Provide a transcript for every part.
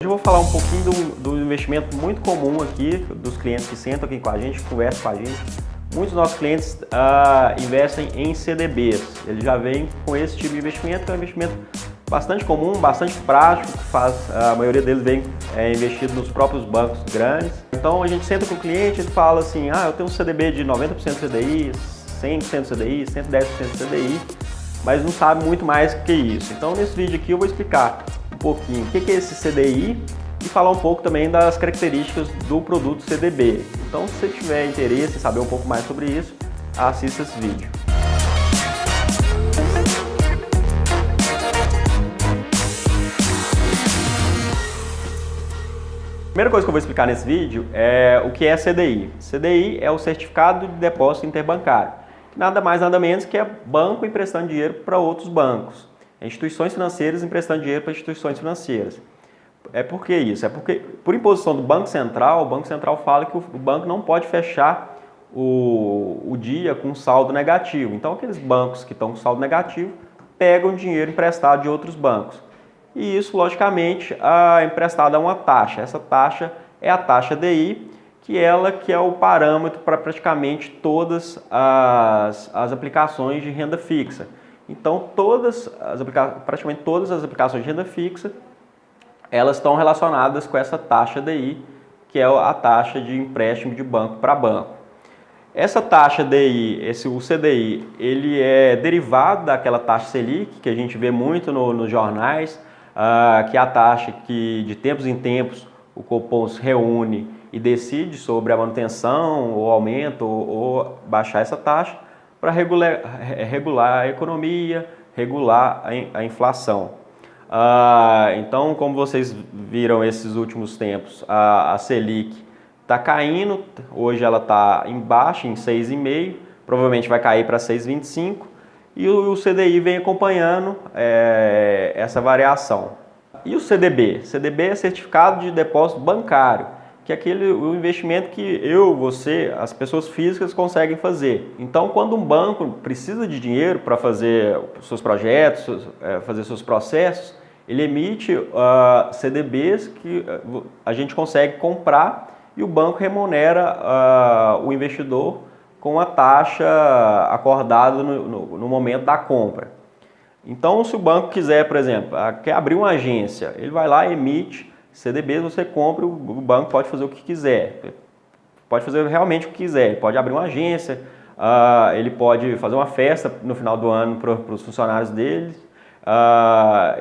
Hoje eu vou falar um pouquinho do investimento muito comum aqui, dos clientes que sentam aqui com a gente, conversam com a gente. Muitos dos nossos clientes investem em CDBs. Eles já vêm com esse tipo de investimento, que é um investimento bastante comum, bastante prático, a maioria deles vem investido nos próprios bancos grandes. Então a gente senta com o cliente e fala assim, eu tenho um CDB de 90% CDI, 100% CDI, 110% CDI, mas não sabe muito mais que isso. Então nesse vídeo aqui eu vou explicar um pouquinho o que é esse CDI e falar um pouco também das características do produto CDB. Então, se você tiver interesse em saber um pouco mais sobre isso, assista esse vídeo. A primeira coisa que eu vou explicar nesse vídeo é o que é CDI. CDI é o Certificado de Depósito Interbancário, que nada mais nada menos que é banco emprestando dinheiro para outros bancos. Instituições financeiras emprestando dinheiro para instituições financeiras. Por que isso? É porque, por imposição do Banco Central, o Banco Central fala que o banco não pode fechar o dia com saldo negativo. Então, aqueles bancos que estão com saldo negativo pegam dinheiro emprestado de outros bancos. E isso, logicamente, é emprestado a uma taxa. Essa taxa é a taxa DI, que é o parâmetro para praticamente todas as aplicações de renda fixa. Então, praticamente todas as aplicações de renda fixa, elas estão relacionadas com essa taxa DI, que é a taxa de empréstimo de banco para banco. Essa taxa DI, o CDI, ele é derivado daquela taxa Selic, que a gente vê muito nos jornais, que é a taxa que, de tempos em tempos, o Copom se reúne e decide sobre a manutenção, ou aumento, ou baixar essa taxa, para regular a economia, regular a inflação. Então, como vocês viram esses últimos tempos, a Selic está caindo, hoje ela está em baixa, em 6,5%, provavelmente vai cair para 6,25%, e o CDI vem acompanhando essa variação. E o CDB? CDB é Certificado de Depósito Bancário, que é o investimento que você, as pessoas físicas conseguem fazer. Então, quando um banco precisa de dinheiro para fazer seus projetos, fazer seus processos, ele emite CDBs que a gente consegue comprar e o banco remunera o investidor com a taxa acordada no momento da compra. Então, se o banco quiser, por exemplo, quer abrir uma agência, ele vai lá e emite CDBs, você compra, o banco pode fazer o que quiser, pode fazer realmente o que quiser, ele pode abrir uma agência, ele pode fazer uma festa no final do ano para os funcionários deles,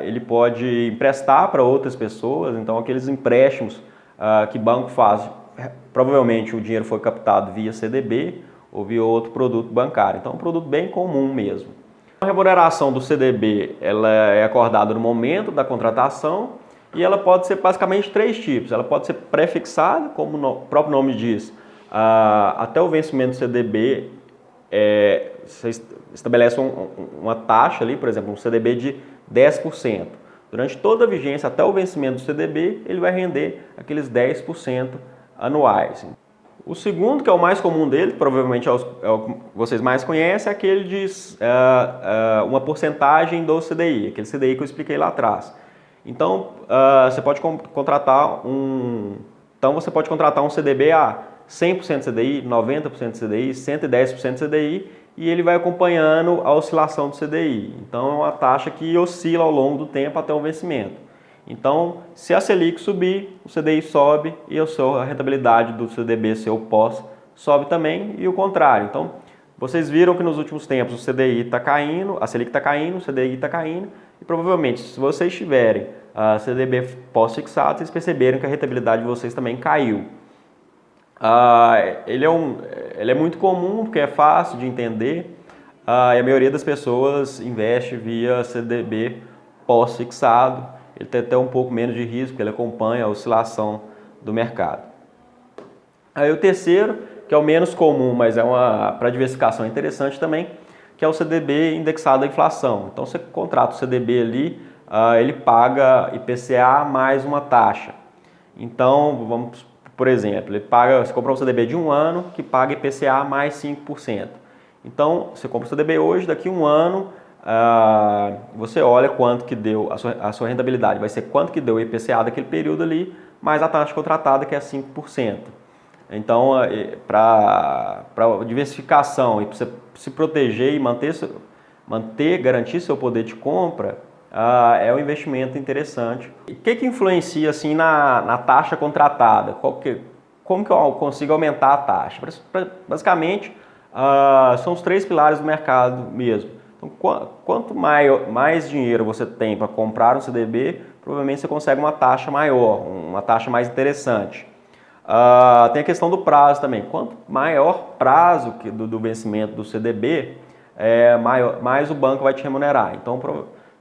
ele pode emprestar para outras pessoas, então aqueles empréstimos que o banco faz, provavelmente o dinheiro foi captado via CDB ou via outro produto bancário, então é um produto bem comum mesmo. A remuneração do CDB ela é acordada no momento da contratação, e ela pode ser basicamente três tipos. Ela pode ser pré-fixada, como o próprio nome diz, até o vencimento do CDB, você estabelece uma taxa ali, por exemplo, um CDB de 10%. Durante toda a vigência, até o vencimento do CDB, ele vai render aqueles 10% anuais. O segundo, que é o mais comum dele, provavelmente é o que vocês mais conhecem, é aquele de uma porcentagem do CDI, aquele CDI que eu expliquei lá atrás. Então, você pode contratar um CDB a 100% CDI, 90% CDI, 110% CDI e ele vai acompanhando a oscilação do CDI. Então, é uma taxa que oscila ao longo do tempo até o vencimento. Então, se a Selic subir, o CDI sobe e a rentabilidade do CDB, seu pós, sobe também e o contrário. Então, vocês viram que nos últimos tempos o CDI está caindo, a Selic está caindo, o CDI está caindo e provavelmente se vocês tiverem CDB pós-fixado, vocês perceberam que a rentabilidade de vocês também caiu. Ele é muito comum porque é fácil de entender e a maioria das pessoas investe via CDB pós-fixado. Ele tem até um pouco menos de risco, porque ele acompanha a oscilação do mercado. Aí o terceiro, que é o menos comum, mas para diversificação interessante também, que é o CDB indexado à inflação. Então você contrata o CDB ali, ele paga IPCA mais uma taxa. Então, vamos, por exemplo, você compra um CDB de um ano que paga IPCA mais 5%. Então, você compra o CDB hoje, daqui a um ano você olha quanto que deu a sua rentabilidade, vai ser quanto que deu o IPCA daquele período ali, mais a taxa contratada, que é 5%. Então, para diversificação e para você se proteger e garantir seu poder de compra, é um investimento interessante. O que influencia assim na taxa contratada? Como que eu consigo aumentar a taxa? Basicamente, são os 3 pilares do mercado mesmo. Então, quanto mais dinheiro você tem para comprar um CDB, provavelmente você consegue uma taxa maior, uma taxa mais interessante. Tem a questão do prazo também. Quanto maior prazo do vencimento do CDB, mais o banco vai te remunerar. Então,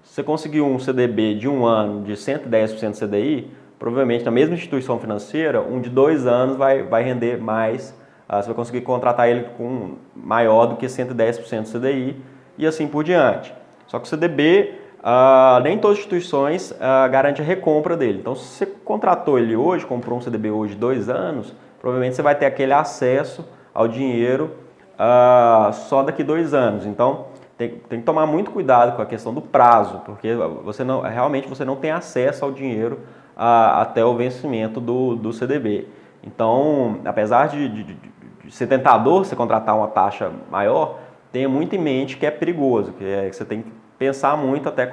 se você conseguir um CDB de 1 ano de 110% CDI, provavelmente na mesma instituição financeira, um de 2 anos vai render mais. Você vai conseguir contratar ele com maior do que 110% CDI e assim por diante. Só que o CDB, nem todas as instituições garante a recompra dele. Então, se você contratou ele hoje, comprou um CDB hoje de 2 anos, provavelmente você vai ter aquele acesso ao dinheiro só daqui 2 anos. Então, tem que tomar muito cuidado com a questão do prazo, porque realmente você não tem acesso ao dinheiro até o vencimento do CDB. Então, apesar de ser tentador você contratar uma taxa maior, tenha muito em mente que é perigoso, que você tem que pensar muito até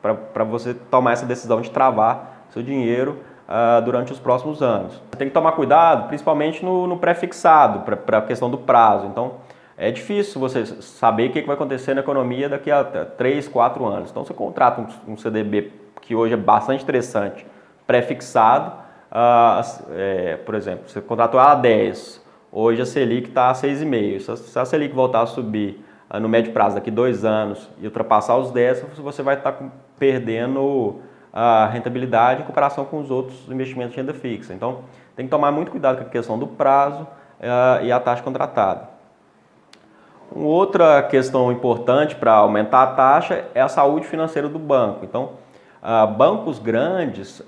para você tomar essa decisão de travar seu dinheiro durante os próximos anos. Você tem que tomar cuidado, principalmente no pré-fixado, para a questão do prazo. Então, é difícil você saber o que vai acontecer na economia daqui a 3, 4 anos. Então, você contrata um CDB que hoje é bastante interessante, pré-fixado, por exemplo, você contratou a 10, hoje a Selic está a 6,5. Se a Selic voltar a subir no médio prazo daqui a 2 anos e ultrapassar os 10, você vai estar perdendo a rentabilidade em comparação com os outros investimentos de renda fixa. Então, tem que tomar muito cuidado com a questão do prazo e a taxa contratada. Uma outra questão importante para aumentar a taxa é a saúde financeira do banco. Então, bancos grandes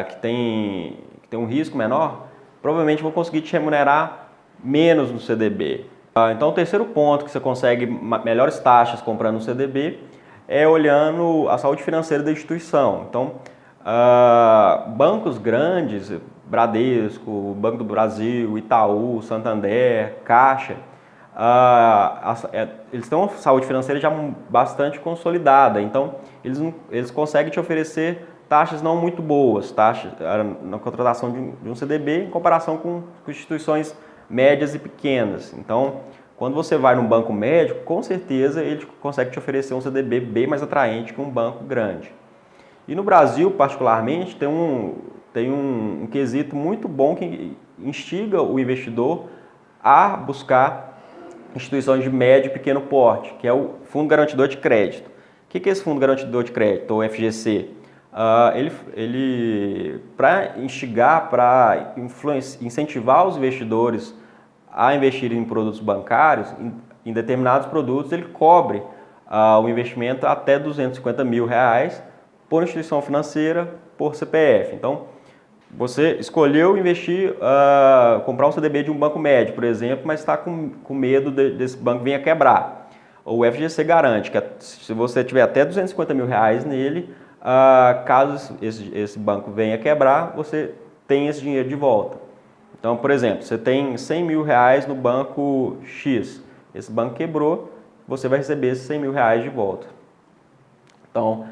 que têm um risco menor, provavelmente vão conseguir te remunerar menos no CDB. Então, o terceiro ponto que você consegue melhores taxas comprando no CDB é olhando a saúde financeira da instituição. Então, bancos grandes, Bradesco, Banco do Brasil, Itaú, Santander, Caixa, eles têm uma saúde financeira já bastante consolidada, então eles conseguem te oferecer taxas não muito boas, taxas na contratação de um CDB em comparação com instituições médias e pequenas. Então, quando você vai num banco médio, com certeza ele consegue te oferecer um CDB bem mais atraente que um banco grande. E no Brasil, particularmente, tem um quesito muito bom que instiga o investidor a buscar instituições de médio e pequeno porte, que é o Fundo Garantidor de Crédito. O que é esse Fundo Garantidor de Crédito, ou FGC? Ele para instigar, para incentivar os investidores a investirem em produtos bancários, em determinados produtos, ele cobre o investimento até R$250 mil por instituição financeira, por CPF. Então, você escolheu investir, comprar um CDB de um banco médio, por exemplo, mas está com medo desse banco vir a quebrar. O FGC garante que se você tiver até R$250 mil nele, caso esse banco venha a quebrar, você tem esse dinheiro de volta. Então, por exemplo, você tem R$100 mil no banco X, esse banco quebrou, você vai receber esses R$100 mil de volta. Então,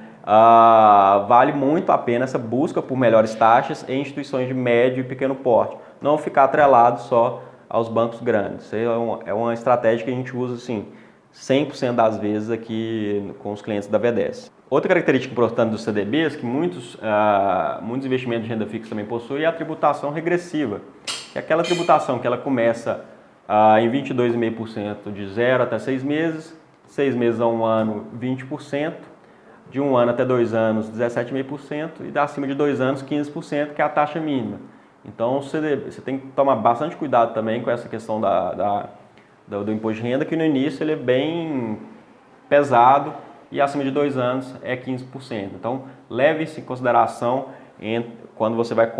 vale muito a pena essa busca por melhores taxas em instituições de médio e pequeno porte. Não ficar atrelado só aos bancos grandes. É uma estratégia que a gente usa assim, 100% das vezes aqui com os clientes da V10. Outra característica importante dos CDBs, que muitos investimentos de renda fixa também possuem, é a tributação regressiva. Que é aquela tributação que ela começa em 22,5% de 0 até 6 meses, 6 meses a 1 ano, 20%, de 1 ano até 2 anos, 17,5%, e acima de 2 anos, 15%, que é a taxa mínima. Então, você tem que tomar bastante cuidado também com essa questão do imposto de renda, que no início ele é bem pesado e acima de 2 anos é 15%. Então, leve isso em consideração quando você vai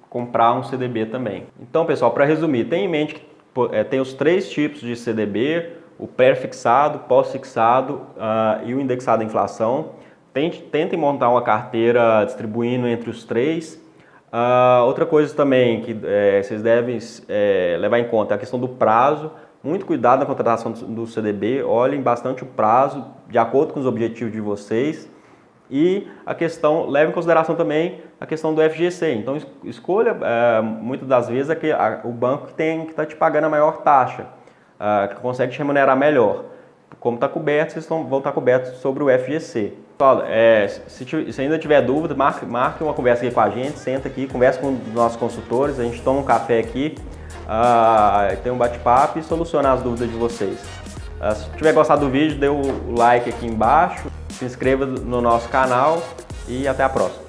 comprar um CDB também. Então, pessoal, para resumir, tenha em mente que tem os 3 tipos de CDB, o pré-fixado, pós-fixado e o indexado à inflação. Tentem montar uma carteira distribuindo entre os três. Outra coisa também que vocês devem levar em conta é a questão do prazo. Muito cuidado na contratação do CDB, olhem bastante o prazo, de acordo com os objetivos de vocês. E leve em consideração também a questão do FGC. Então, escolha, muitas das vezes, o banco que está te pagando a maior taxa, que consegue te remunerar melhor. Como está coberto, vocês vão estar cobertos sobre o FGC. Pessoal, se ainda tiver dúvida, marque uma conversa aqui com a gente, senta aqui, conversa com os nossos consultores, a gente toma um café aqui, tem um bate-papo e soluciona as dúvidas de vocês. Se tiver gostado do vídeo, dê o like aqui embaixo, se inscreva no nosso canal e até a próxima.